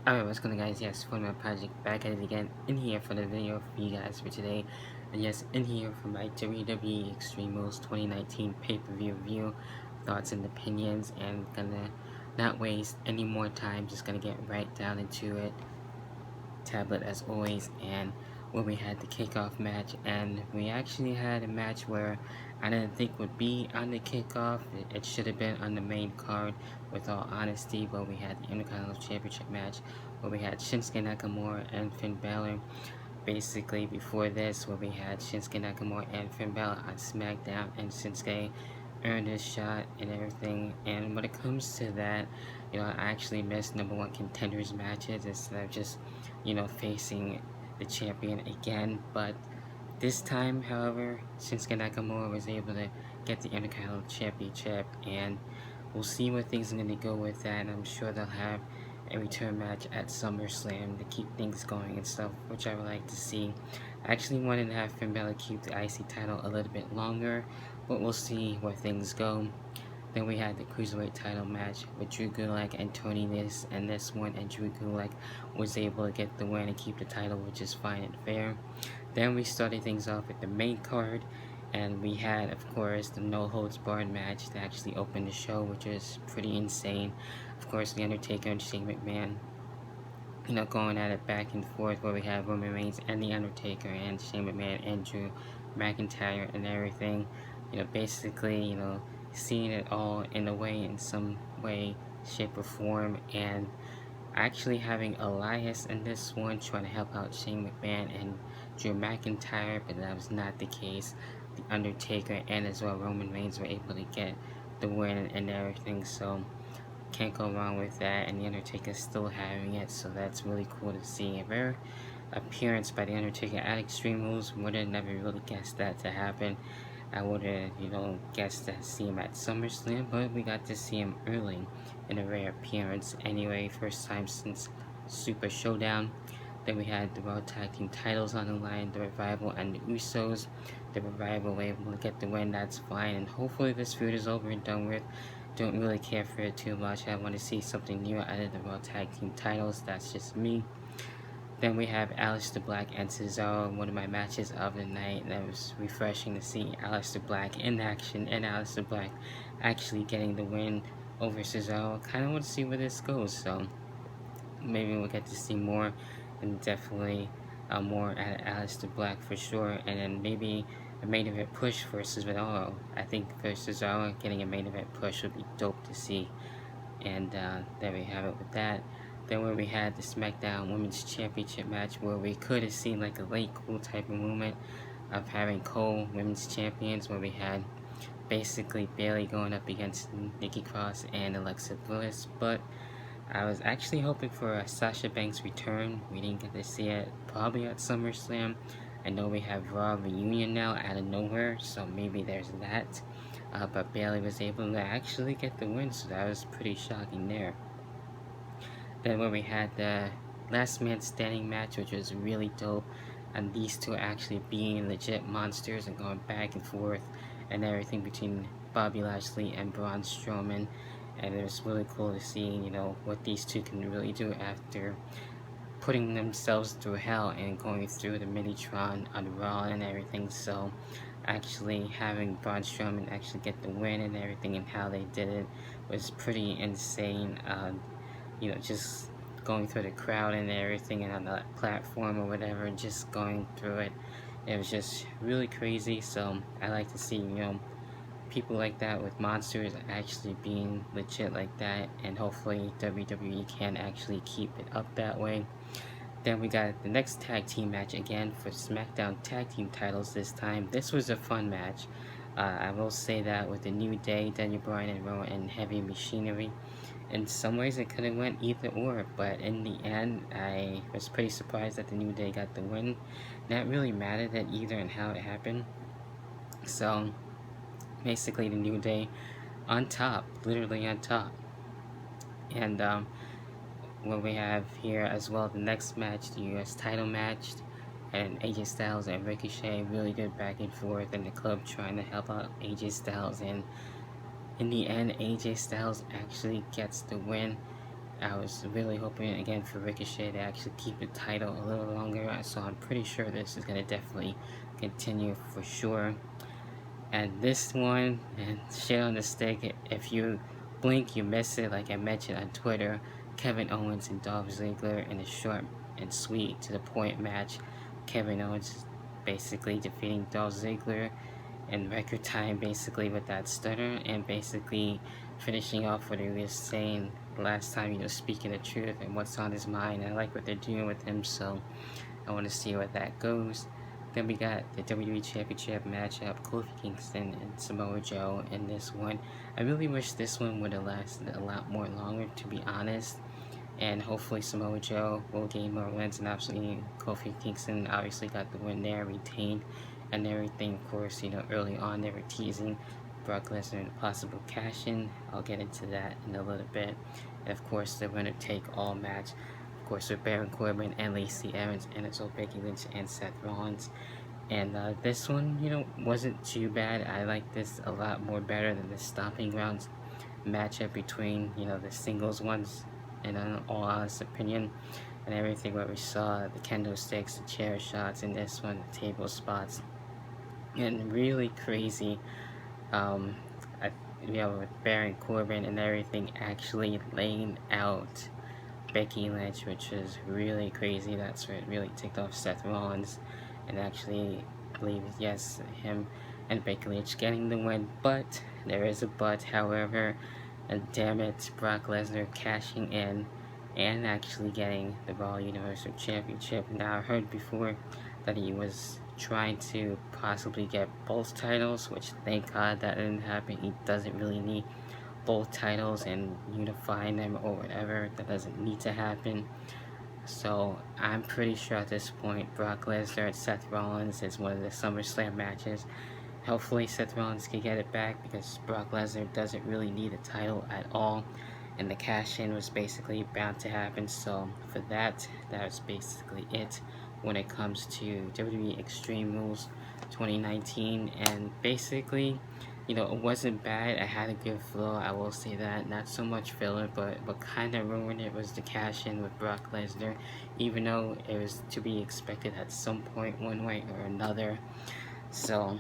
Alright, what's going on, guys? Yes, for my project, back at it again, in here for the video for you guys for today. And yes, in here for my WWE Extreme Rules 2019 pay-per-view review, thoughts and opinions, and gonna not waste any more time, just gonna get right down into it. Tablet as always, and where we had the kickoff match, and we actually had a match where I didn't think would be on the kickoff. It should have been on the main card, with all honesty, but we had the Intercontinental Championship match where we had Shinsuke Nakamura and Finn Balor. Basically, before this, where we had Shinsuke Nakamura and Finn Balor on SmackDown, and Shinsuke earned his shot and everything. And when it comes to that, I actually missed #1 contenders matches instead of just, facing the champion again. But this time, however, Shinsuke Nakamura was able to get the Intercontinental Championship, and we'll see where things are going to go with that. And I'm sure they'll have a return match at SummerSlam to keep things going and stuff, which I would like to see. I actually wanted to have Finn Balor keep the IC title a little bit longer, but we'll see where things go. Then we had the Cruiserweight title match with Drew Gulak and Tony Nese, and this one, and Drew Gulak was able to get the win and keep the title, which is fine and fair. Then we started things off with the main card, and we had, of course, the no holds barred match to actually open the show, which was pretty insane. Of course, The Undertaker and Shane McMahon, going at it back and forth, where we had Roman Reigns and The Undertaker and Shane McMahon and Drew McIntyre and everything. Basically, seeing it all in a way, in some way, shape, or form, and actually having Elias in this one trying to help out Shane McMahon and Drew McIntyre, but that was not the case. The Undertaker and as well Roman Reigns were able to get the win and everything, so can't go wrong with that. And The Undertaker still having it, so that's really cool to see. A rare appearance by The Undertaker at Extreme Rules. Would have never really guessed that to happen. I would have, guessed to see him at SummerSlam, but we got to see him early in a rare appearance. Anyway, first time since Super Showdown. Then we had the World Tag Team titles on the line, the Revival and the Usos. The Revival were able to get the win, that's fine, and hopefully this feud is over and done with. Don't really care for it too much. I want to see something new out of the World Tag Team titles, that's just me. Then we have Aleister Black and Cesaro, one of my matches of the night. That was refreshing to see Aleister Black in action, and Aleister Black actually getting the win over Cesaro. Kind of want to see where this goes, so maybe we'll get to see more, and definitely more out of Aleister Black for sure. And then maybe a main event push for Cesaro. I think for Cesaro, getting a main event push would be dope to see. And there we have it with that. Then where we had the SmackDown Women's Championship match, where we could have seen like a late cool type of movement of having co-women's champions, where we had basically Bayley going up against Nikki Cross and Alexa Bliss. But I was actually hoping for a Sasha Banks return. We didn't get to see it, probably at SummerSlam. I know we have Raw Reunion now out of nowhere, so maybe there's that. But Bayley was able to actually get the win, so that was pretty shocking there. Then where we had the Last Man Standing match, which was really dope, and these two actually being legit monsters and going back and forth and everything between Bobby Lashley and Braun Strowman. And it was really cool to see, what these two can really do after putting themselves through hell and going through the Minitron on Raw and everything. So actually having Braun Strowman actually get the win and everything, and how they did it was pretty insane. Just going through the crowd and everything, and on the platform or whatever, and just going through it. It was just really crazy. So I like to see, people like that with monsters actually being legit like that, and hopefully WWE can actually keep it up that way. Then we got the next tag team match again for SmackDown tag team titles this time. This was a fun match. I will say that with the New Day, Daniel Bryan and Rowan and Heavy Machinery. In some ways it could have went either or, but in the end I was pretty surprised that the New Day got the win. Not really mad at it either and how it happened. So basically the New Day on top, literally on top. And what we have here as well, the next match, the US title match, and AJ Styles and Ricochet, really good back and forth, and the club trying to help out AJ Styles, and in the end AJ Styles actually gets the win. I was really hoping again for Ricochet to actually keep the title a little longer, so I'm pretty sure this is going to definitely continue for sure. And this one, and shit on the stick, if you blink you miss it, like I mentioned on Twitter. Kevin Owens and Dolph Ziggler in a short and sweet to the point match. Kevin Owens basically defeating Dolph Ziggler in record time, basically with that stutter, and basically finishing off what he was saying last time, speaking the truth and what's on his mind. I like what they're doing with him, so I want to see where that goes. Then we got the WWE Championship matchup, Kofi Kingston and Samoa Joe in this one. I really wish this one would have lasted a lot more longer, to be honest. And hopefully Samoa Joe will gain more wins, and obviously Kofi Kingston obviously got the win there, retained, and everything. Of course, early on they were teasing Brock Lesnar and a possible cash-in. I'll get into that in a little bit. And of course, the winner-take-all match, of course, with Baron Corbin and Lacey Evans, and it's all Becky Lynch and Seth Rollins. And this one, wasn't too bad. I like this a lot more better than the Stomping Grounds matchup between, the singles ones, in an all honest opinion. And everything what we saw, the kendo sticks, the chair shots, and this one, the table spots. And really crazy, with Baron Corbin and everything actually laying out Becky Lynch, which is really crazy. That's what really ticked off Seth Rollins, and actually believe, yes, him and Becky Lynch getting the win. But there is a but, however, and damn it, Brock Lesnar cashing in and actually getting the Raw Universal Championship. Now, I heard before that he was trying to possibly get both titles, which thank God that didn't happen. He doesn't really need both titles and unifying them or whatever. That doesn't need to happen. So I'm pretty sure at this point Brock Lesnar and Seth Rollins is one of the SummerSlam matches. Hopefully Seth Rollins can get it back, because Brock Lesnar doesn't really need a title at all, and the cash-in was basically bound to happen. So for that was basically it when it comes to WWE Extreme Rules 2019. And basically, it wasn't bad. I had a good flow, I will say that. Not so much filler, but what kind of ruined it was the cash-in with Brock Lesnar, even though it was to be expected at some point, one way or another. So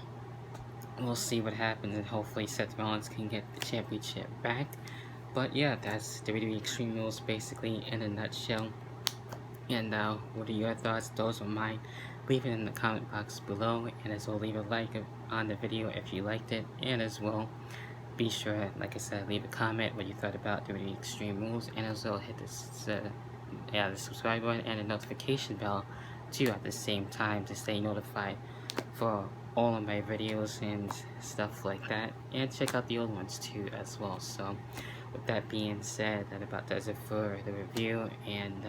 we'll see what happens, and hopefully Seth Rollins can get the championship back. But yeah, that's WWE Extreme Rules basically in a nutshell. And what are your thoughts? Those are mine. Leave it in the comment box below, and as well, leave a like on the video if you liked it, and as well, be sure, like I said, leave a comment what you thought about WWE Extreme Rules, and as well, hit the subscribe button and the notification bell too at the same time to stay notified for all of my videos and stuff like that, and check out the old ones too as well. So with that being said, that about does it for the review, and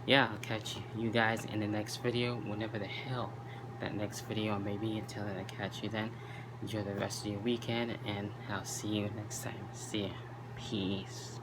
yeah, I'll catch you guys in the next video, whenever the hell that next video may be. Until then, I catch you then. Enjoy the rest of your weekend, and I'll see you next time. See ya. Peace.